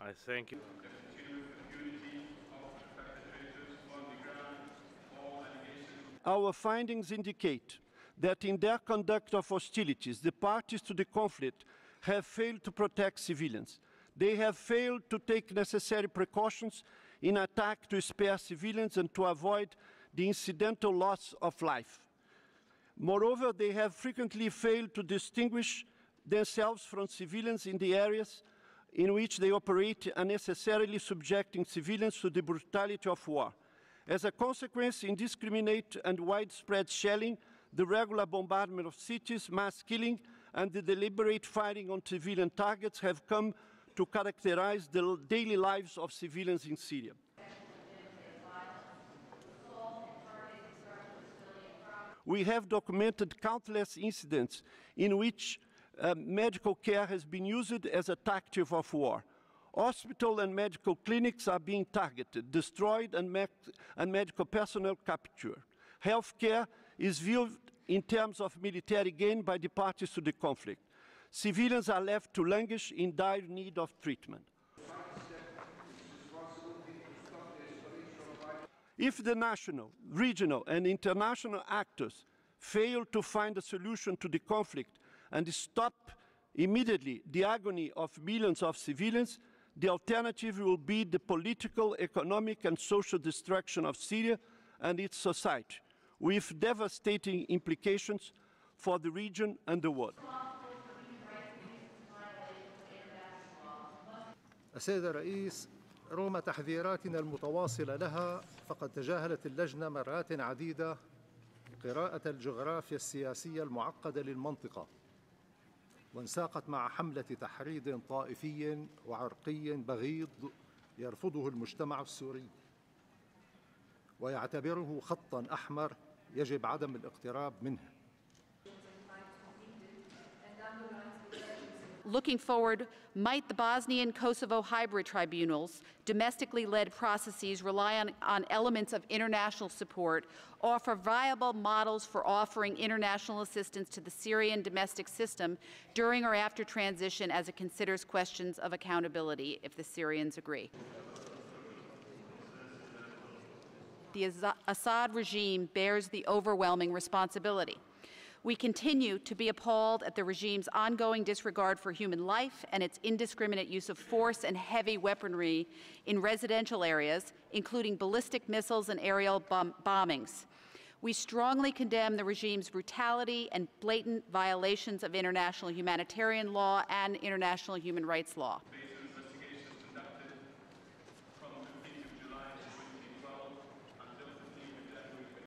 I thank you. Our findings indicate that in their conduct of hostilities, the parties to the conflict have failed to protect civilians. They have failed to take necessary precautions in attack to spare civilians and to avoid the incidental loss of life. Moreover, they have frequently failed to distinguish themselves from civilians in the areas in which they operate, unnecessarily subjecting civilians to the brutality of war. As a consequence, indiscriminate and widespread shelling, the regular bombardment of cities, mass killing, and the deliberate firing on civilian targets have come to characterize the daily lives of civilians in Syria. We have documented countless incidents in which medical care has been used as a tactic of war. Hospital and medical clinics are being targeted, destroyed, and medical personnel captured. Healthcare is viewed in terms of military gain by the parties to the conflict. Civilians are left to languish in dire need of treatment. If the national, regional, and international actors fail to find a solution to the conflict and stop immediately the agony of millions of civilians, the alternative will be the political, economic, and social destruction of Syria and its society, with devastating implications for the region and the world. السيد الرئيس، رغم تحذيراتنا المتواصلة لها فقد تجاهلت اللجنة مرات عديدة قراءة الجغرافيا السياسية المعقدة للمنطقة، وانساقت مع حملة تحريض طائفي وعرقي بغيض يرفضه المجتمع السوري ويعتبره خطاً أحمر يجب عدم الاقتراب منه. Looking forward, might the Bosnian-Kosovo hybrid tribunals, domestically led processes rely on elements of international support, offer viable models for offering international assistance to the Syrian domestic system during or after transition as it considers questions of accountability, if the Syrians agree. The Assad regime bears the overwhelming responsibility. We continue to be appalled at the regime's ongoing disregard for human life and its indiscriminate use of force and heavy weaponry in residential areas, including ballistic missiles and aerial bombings. We strongly condemn the regime's brutality and blatant violations of international humanitarian law and international human rights law.